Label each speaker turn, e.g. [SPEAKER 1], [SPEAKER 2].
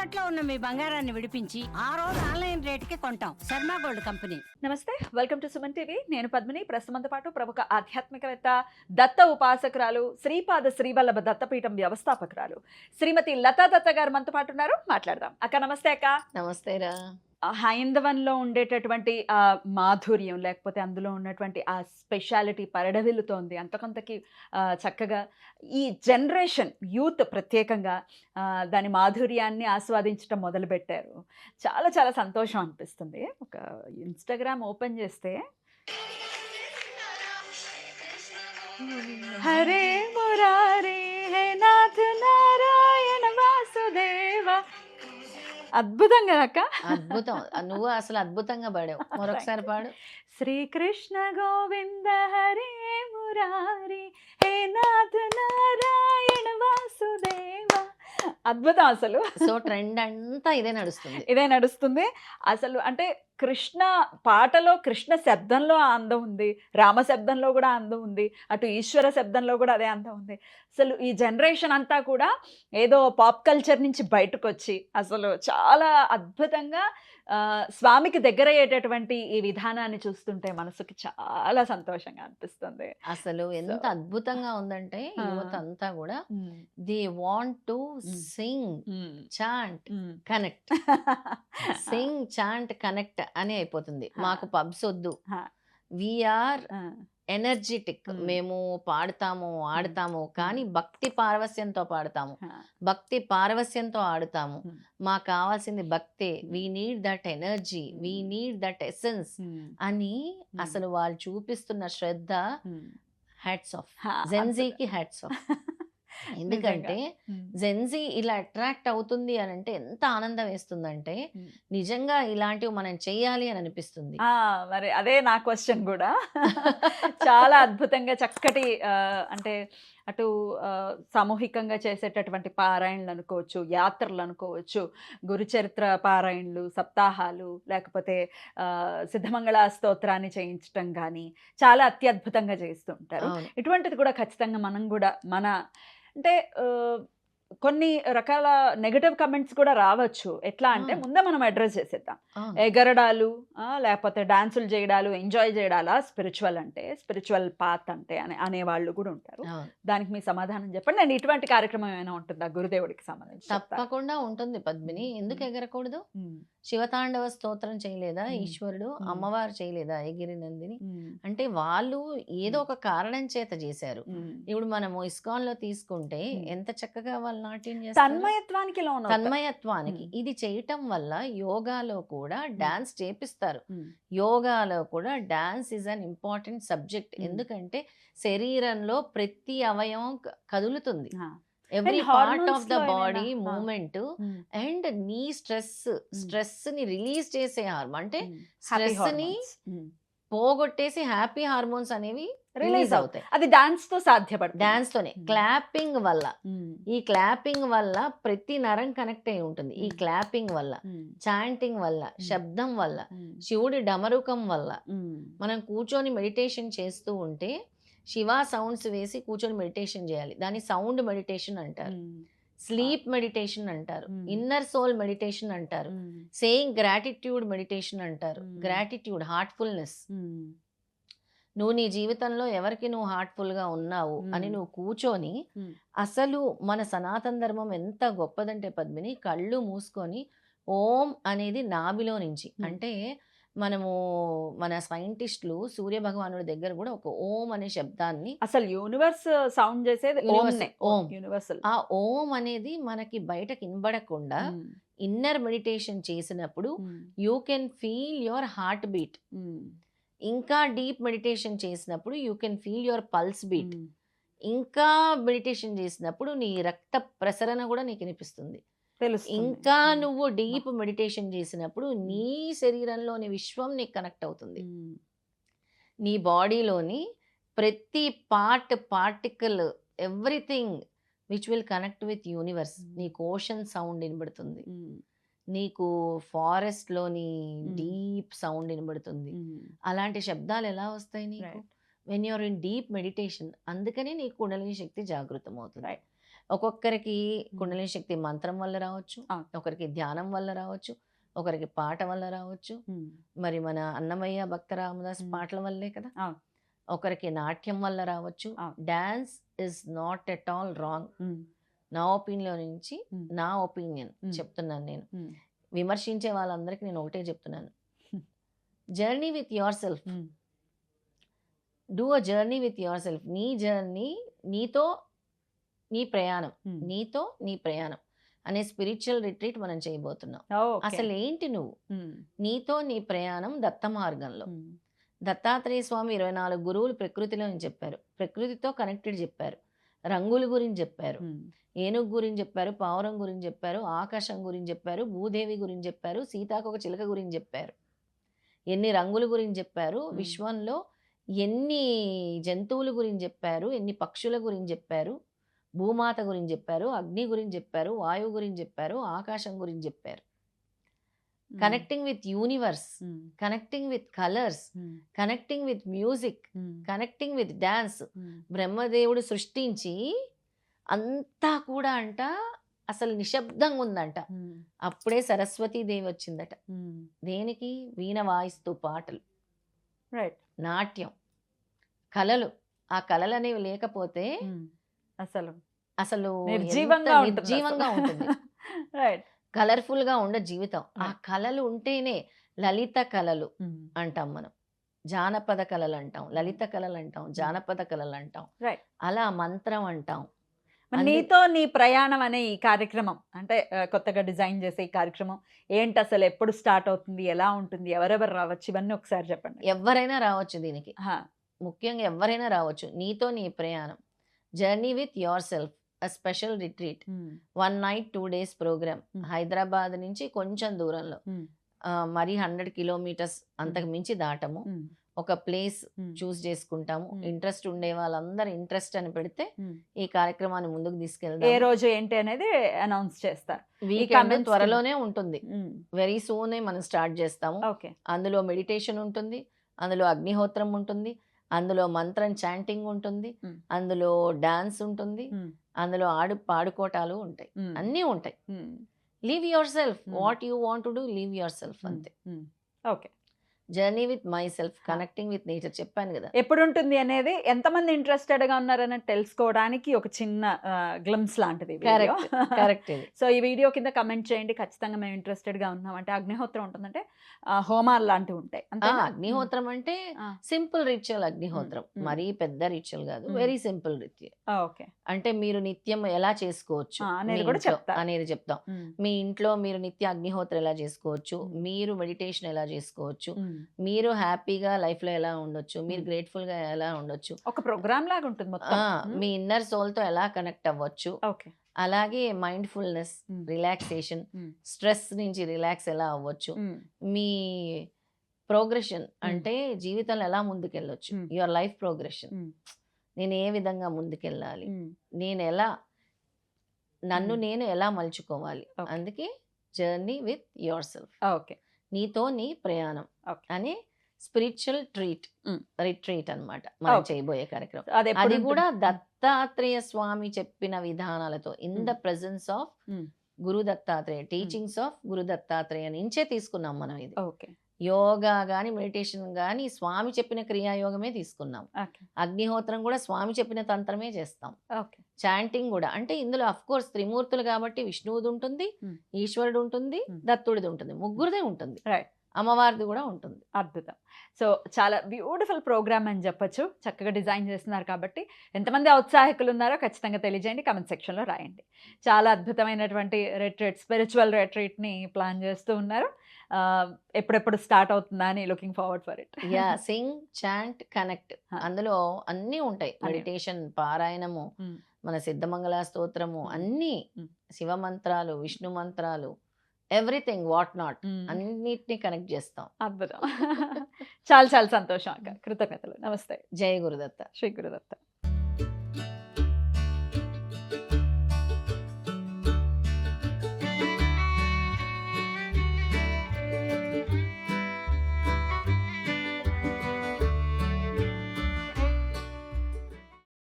[SPEAKER 1] తాకట్లో ఉన్న మీ బంగారాన్ని విడిపించి ఆ రోజు ఆన్లైన్ రేటుకి కొంటాం. Sharma gold company.
[SPEAKER 2] నమస్తే, వెల్కమ్ టు సుమన్ టీవీ. నేను పద్మిని. ప్రస్తుతంతో పాటు ప్రముఖ ఆధ్యాత్మికవేత్త, దత్త ఉపాసకురాలు, శ్రీపాద శ్రీవల్లభ దత్తపీఠం వ్యవస్థాపకురాలు శ్రీమతి లతా దత్త గారు మనతో పాటు ఉన్నారు. మాట్లాడదాం. అక్క నమస్తే. అక్క
[SPEAKER 3] నమస్తేరా.
[SPEAKER 2] హైందవంలో ఉండేటటువంటి ఆ మాధుర్యం, లేకపోతే అందులో ఉన్నటువంటి ఆ స్పెషాలిటీ పరడవిల్లుతోంది అంతకంతకి చక్కగా. ఈ జనరేషన్ యూత్ ప్రత్యేకంగా దాని మాధుర్యాన్ని ఆస్వాదించడం మొదలుపెట్టారు. చాలా చాలా సంతోషం అనిపిస్తుంది. ఒక ఇన్స్టాగ్రామ్ ఓపెన్ చేస్తే హరే మురారే హే నాథ్ నారాయణ వాసుదేవ. అద్భుతం కదా అక్క?
[SPEAKER 3] అద్భుతం. నువ్వు అసలు అద్భుతంగా పాడావు. మరొకసారి పాడు.
[SPEAKER 2] శ్రీకృష్ణ గోవింద హరే మురారి హే నాథ నారాయణ వాసుదేవ. అద్భుతం అసలు.
[SPEAKER 3] సో ట్రెండ్ అంతా ఇదే నడుస్తుంది.
[SPEAKER 2] అసలు అంటే కృష్ణ పాటలో, కృష్ణ శబ్దంలో ఆ అందం ఉంది, రామ శబ్దంలో కూడా అందం ఉంది, అటు ఈశ్వర శబ్దంలో కూడా అదే అందం ఉంది. అసలు ఈ జనరేషన్ అంతా కూడా ఏదో పాప్ కల్చర్ నుంచి బయటకు వచ్చి అసలు చాలా అద్భుతంగా స్వామికి దగ్గరయ్యేటటువంటి ఈ విధానాన్ని చూస్తుంటే మనసుకి చాలా సంతోషంగా అనిపిస్తుంది.
[SPEAKER 3] అసలు ఎంత అద్భుతంగా ఉందంటే యువత అంతా కూడా they want to sing, chant, connect. Singh, chant, connect అని అయిపోతుంది. మాకు పబ్స్ వద్దు, వీఆర్ ఎనర్జెటిక్. మేము పాడతాము, ఆడతాము, కానీ భక్తి పారవస్యంతో పాడతాము, భక్తి పారవస్యంతో ఆడుతాము. మాకు కావాల్సింది భక్తే. We need that energy, we need that essence అని అసలు వాళ్ళు చూపిస్తున్న శ్రద్ధ. Hats off. జెన్జీకి హ్యాట్స్ ఆఫ్. ఎందుకంటే జెన్జీ ఇలా అట్రాక్ట్ అవుతుంది అని అంటే ఎంత ఆనందం వేస్తుందంటే నిజంగా ఇలాంటివి మనం చెయ్యాలి అని అనిపిస్తుంది.
[SPEAKER 2] మరి అదే నా క్వశ్చన్ కూడా. చాలా అద్భుతంగా చక్కటి అంటే అటు సామూహికంగా చేసేటటువంటి పారాయణలు అనుకోవచ్చు, యాత్రలు అనుకోవచ్చు, గురుచరిత్ర పారాయణలు, సప్తాహాలు, లేకపోతే సిద్ధమంగళ స్తోత్రాన్ని చేయించటం కానీ చాలా అత్యద్భుతంగా చేస్తూ ఉంటారు. ఇటువంటిది కూడా ఖచ్చితంగా మనం కూడా అంటే కొన్ని రకాల నెగటివ్ కమెంట్స్ కూడా రావచ్చు. ఎట్లా అంటే ముందే మనం అడ్రస్ చేసేద్దాం. ఎగరడాలు, లేకపోతే డాన్సులు చేయడాలు, ఎంజాయ్ చేయడాలా స్పిరిచువల్ అంటే, స్పిరిచువల్ పాత్ అంటే అనేవాళ్ళు కూడా ఉంటారు. దానికి మీ సమాధానం చెప్పండి. నేను ఇటువంటి కార్యక్రమం ఏమైనా ఉంటుందా గురుదేవుడికి సంబంధించి?
[SPEAKER 3] తప్పకుండా ఉంటుంది పద్మిని. ఎందుకు ఎగరకూడదు? శివతాండవ స్తోత్రం చేయలేదా ఈశ్వరుడు? అమ్మవారు చేయలేదా ఎగిరి నందిని? అంటే వాళ్ళు ఏదో ఒక కారణం చేత చేశారు. ఇప్పుడు మనము ఇస్కాన్ లో తీసుకుంటే ఎంత చక్కగా వాళ్ళు నాట్యం చేస్తారు. తన్మయత్వానికి ఇది చేయటం వల్ల యోగాలో కూడా డాన్స్ చేపిస్తారు. యోగాలో కూడా dance is an important subject. ఎందుకంటే శరీరంలో ప్రతి అవయవం కదులుతుంది. Every part of the body movement. And నీ స్ట్రెస్ ని రిలీజ్ చేసే హార్మోన్, అంటే స్ట్రెస్ ని పోగొట్టేసి హ్యాపీ హార్మోన్స్ అనేవి రిలీజ్ అవుతాయి.
[SPEAKER 2] అది డాన్స్ తో సాధ్యపడుతుంది.
[SPEAKER 3] డాన్స్ తోనే. క్లాపింగ్ వల్ల, ఈ క్లాపింగ్ వల్ల ప్రతి నరం కనెక్ట్ అయి ఉంటుంది. ఈ క్లాపింగ్ వల్ల, చాంటింగ్ వల్ల, శబ్దం వల్ల, శివుడి డమరుకం వల్ల మనం కూర్చొని మెడిటేషన్ చేస్తూ ఉంటే శివ సౌండ్స్ వేసి కూర్చొని మెడిటేషన్ చేయాలి. దాన్ని సౌండ్ మెడిటేషన్ అంటారు, స్లీప్ మెడిటేషన్ అంటారు, ఇన్నర్ సోల్ మెడిటేషన్ అంటారు, సేయింగ్ గ్రాటిట్యూడ్ మెడిటేషన్ అంటారు. Gratitude, Heartfulness. నువ్వు నీ జీవితంలో ఎవరికి నువ్వు హార్ట్ఫుల్ గా ఉన్నావు అని నువ్వు కూర్చొని, అసలు మన సనాతన ధర్మం ఎంత గొప్పదంటే పద్మిని, కళ్ళు మూసుకొని ఓం అనేది నాభిలో నుంచి, అంటే మనము మన సైంటిస్టులు సూర్య భగవానుడి దగ్గర కూడా ఒక ఓం అనే శబ్దాన్ని,
[SPEAKER 2] అసలు యూనివర్స్ సౌండ్ చేసేది
[SPEAKER 3] ఓం.
[SPEAKER 2] యూనివర్సల్.
[SPEAKER 3] ఆ ఓం అనేది మనకి బయటకు వినబడకుండా ఇన్నర్ మెడిటేషన్ చేసినప్పుడు you can feel your heart beat. ఇంకా డీప్ మెడిటేషన్ చేసినప్పుడు you can feel your pulse beat. ఇంకా మెడిటేషన్ చేసినప్పుడు నీ రక్త ప్రసరణ కూడా నీకు అనిపిస్తుంది. ఇంకా నువ్వు డీప్ మెడిటేషన్ చేసినప్పుడు నీ శరీరంలోని విశ్వం నీకు కనెక్ట్ అవుతుంది. నీ బాడీలోని ప్రతి particle, everything which will connect with universe. నీకు ఓషన్ సౌండ్ వినబడుతుంది, నీకు ఫారెస్ట్ లోని డీప్ సౌండ్ వినబడుతుంది. అలాంటి శబ్దాలు ఎలా వస్తాయి నీకు? When you're in deep meditation. అందుకనే నీ కుండలిని శక్తి జాగృతం అవుతుంది. ఒక్కొక్కరికి కుండలిని శక్తి మంత్రం వల్ల రావచ్చు,
[SPEAKER 2] అవును.
[SPEAKER 3] ఒకరికి ధ్యానం వల్ల రావచ్చు, ఒకరికి పాట వల్ల రావచ్చు, మరి మన అన్నమయ్య భక్త రామదాస్ పాటల వల్లే కదా,
[SPEAKER 2] అవును.
[SPEAKER 3] ఒకరికి నాట్యం వల్ల రావచ్చు.
[SPEAKER 2] అవును.
[SPEAKER 3] Dance is not at all wrong. నా ఒపీనియన్ నుంచి నా ఒపీనియన్ చెప్తున్నాను నేను. విమర్శించే వాళ్ళందరికీ నేను ఒకటే చెప్తున్నాను, journey with your self, do a journey with your self. నీ జర్నీ, నీతో నీ ప్రయాణం, నీతో నీ ప్రయాణం అనే స్పిరిచువల్ రిట్రీట్ మనం చేయబోతున్నాం. అసలు ఏంటి నువ్వు, నీతో నీ ప్రయాణం దత్త మార్గంలో. దత్తాత్రేయ స్వామి 24 గురువులు ప్రకృతిలో అని చెప్పారు, ప్రకృతితో కనెక్టెడ్ చెప్పారు, రంగుల గురించి చెప్పారు, ఏనుగు గురించి చెప్పారు, పావురం గురించి చెప్పారు, ఆకాశం గురించి చెప్పారు, భూదేవి గురించి చెప్పారు, సీతాకొక చిలక గురించి చెప్పారు, ఎన్ని రంగుల గురించి చెప్పారు, విశ్వంలో ఎన్ని జంతువుల గురించి చెప్పారు, ఎన్ని పక్షుల గురించి చెప్పారు, భూమాత గురించి చెప్పారు, అగ్ని గురించి చెప్పారు, వాయువు గురించి చెప్పారు, ఆకాశం గురించి చెప్పారు. Connecting with universe, connecting with colours, connecting with music, connecting with dance. బ్రహ్మదేవుడు సృష్టించి అంతా కూడా అంట అసలు నిశ్శబ్దంగా ఉందంట. అప్పుడే సరస్వతీదేవి వచ్చిందట. దేనికి? వీణ వాయిస్తూ పాటలు,
[SPEAKER 2] రైట్,
[SPEAKER 3] నాట్యం, కళలు. ఆ కళలు అనేవి లేకపోతే
[SPEAKER 2] అసలు
[SPEAKER 3] అసలు
[SPEAKER 2] నిర్జీవంగా
[SPEAKER 3] ఎంత నిర్జీవంగా ఉంటుంది,
[SPEAKER 2] రైట్,
[SPEAKER 3] కలర్ఫుల్ గా ఉండే జీవితం. ఆ కళలు ఉంటేనే లలిత కళలు అంటాం మనం, జానపద కళలు అంటాం, లలిత కళలు అంటాం, జానపద కళలు అంటాం,
[SPEAKER 2] రైట్.
[SPEAKER 3] అలా మంత్రం అంటాం.
[SPEAKER 2] నీతో నీ ప్రయాణం అనే ఈ కార్యక్రమం అంటే కొత్తగా డిజైన్ చేసే ఈ కార్యక్రమం ఏంటి, అసలు ఎప్పుడు స్టార్ట్ అవుతుంది, ఎలా ఉంటుంది, ఎవరెవరు రావచ్చు, ఇవన్నీ ఒకసారి చెప్పండి.
[SPEAKER 3] ఎవరైనా రావచ్చు దీనికి, ముఖ్యంగా ఎవరైనా రావచ్చు. నీతో నీ ప్రయాణం, journey with yourself, a special retreat, 1 night 2 days programme. Hyderabad నుంచి కొంచెం దూరంలో, మరి 100 kilometers అంతకు మించి దాటము. ఒక ప్లేస్ చూస్ చేసుకుంటాము. ఇంట్రెస్ట్ ఉండే వాళ్ళందరూ ఇంట్రెస్ట్ అని పెడితే ఈ కార్యక్రమాన్ని ముందుకు తీసుకెళ్తాం.
[SPEAKER 2] ఏ రోజు ఏంటి అనేది అనౌన్స్ చేస్తారు.
[SPEAKER 3] వీకెండ్ త్వరలోనే ఉంటుంది, వెరీ సూన్ మనం స్టార్ట్ చేస్తాము. అందులో మెడిటేషన్ ఉంటుంది, అందులో అగ్నిహోత్రం ఉంటుంది, అందులో మంత్రం చాంటింగ్ ఉంటుంది, అందులో డాన్స్ ఉంటుంది, అందులో పాడుకోటాలు ఉంటాయి, అన్నీ ఉంటాయి. Leave yourself, what you want to do, leave yourself, అంతే.
[SPEAKER 2] Okay,
[SPEAKER 3] journey with myself, connecting with nature చెప్పాను కదా.
[SPEAKER 2] ఎప్పుడు ఉంటుంది అనేది, ఎంతమంది ఇంట్రెస్టెడ్ గా ఉన్నారని తెలుసుకోవడానికి ఒక చిన్న గ్లిమ్స్ లాంటిది.
[SPEAKER 3] కరెక్ట్.
[SPEAKER 2] సో ఈ వీడియో కింద కమెంట్ చేయండి, ఖచ్చితంగా మేము ఇంట్రెస్టెడ్ గా ఉన్నాం అంటే. అగ్నిహోత్రం ఉంటుందంటే హోమాలు లాంటివి ఉంటాయి.
[SPEAKER 3] అగ్నిహోత్రం అంటే సింపుల్ రిచువల్. అగ్నిహోత్రం మరీ పెద్ద రిచువల్ కాదు, వెరీ సింపుల్ రిచువల్.
[SPEAKER 2] ఓకే,
[SPEAKER 3] అంటే మీరు నిత్యం ఎలా చేసుకోవచ్చు అనేది చెప్తాం. మీ ఇంట్లో మీరు నిత్య అగ్నిహోత్రం ఎలా చేసుకోవచ్చు, మీరు మెడిటేషన్ ఎలా చేసుకోవచ్చు, మీరు హ్యాపీగా లైఫ్ లో ఎలా ఉండొచ్చు, మీరు గ్రేట్ఫుల్ గా ఎలా ఉండొచ్చు,
[SPEAKER 2] ఒక ప్రోగ్రామ్ లాగా ఉంటుంది మొత్తం.
[SPEAKER 3] మీ ఇన్నర్ సోల్ తో ఎలా కనెక్ట్ అవ్వచ్చు, అలాగే మైండ్ఫుల్నెస్, రిలాక్సేషన్, స్ట్రెస్ నుంచి రిలాక్స్ ఎలా అవ్వచ్చు, మీ ప్రోగ్రెషన్ అంటే జీవితంలో ఎలా ముందుకెళ్ళొచ్చు, యువర్ లైఫ్ ప్రోగ్రెషన్, నేను ఏ విధంగా ముందుకెళ్ళాలి, నేను ఎలా నన్ను నేను ఎలా మలుచుకోవాలి. అందుకే journey with your self,
[SPEAKER 2] okay,
[SPEAKER 3] నీతో నీ ప్రయాణం అనే స్పిరిచువల్ రిట్రీట్ అన్నమాట మనం చేయబోయే కార్యక్రమం. అది కూడా దత్తాత్రేయ స్వామి చెప్పిన విధానాలతో, in the presence of Guru Dattatreya, teachings of Guru Dattatreya నుంచే తీసుకున్నాం మనం. ఇది యోగా గాని మెడిటేషన్ గాని స్వామి చెప్పిన క్రియాయోగమే తీసుకున్నాం. అగ్నిహోత్రం కూడా స్వామి చెప్పిన తంత్రమే చేస్తాం. చాంటింగ్ కూడా అంటే ఇందులో అఫ్ కోర్స్ త్రిమూర్తులు కాబట్టి విష్ణువుది ఉంటుంది, ఈశ్వరుడు ఉంటుంది, దత్తుడిది ఉంటుంది, ముగ్గురుదే ఉంటుంది, అమ్మవారిది కూడా ఉంటుంది.
[SPEAKER 2] అద్భుతం. సో చాలా బ్యూటిఫుల్ ప్రోగ్రామ్ అని చెప్పొచ్చు. చక్కగా డిజైన్ చేస్తున్నారు కాబట్టి ఎంతమంది ఔత్సాహికులు ఉన్నారో ఖచ్చితంగా తెలియజేయండి, కమెంట్ సెక్షన్లో రాయండి. చాలా అద్భుతమైనటువంటి రిట్రీట్, స్పిరిచువల్ రిట్రీట్ని ప్లాన్ చేస్తూ ఉన్నారు. ఎప్పుడెప్పుడు స్టార్ట్ అవుతుందా అని looking forward for it.
[SPEAKER 3] Singh, chant, connect, అందులో అన్నీ ఉంటాయి. మెడిటేషన్, పారాయణము, మన సిద్ధమంగళ స్తోత్రము, అన్నీ శివ మంత్రాలు, విష్ణు మంత్రాలు, ఎవ్రీథింగ్ వాట్ నాట్ అన్నిటినీ కనెక్ట్ చేస్తాం.
[SPEAKER 2] అద్భుతం. చాలా చాలా సంతోషం అక్క, కృతజ్ఞతలు. నమస్తే.
[SPEAKER 3] జై గురుదత్త.
[SPEAKER 2] శ్రీ గురుదత్త.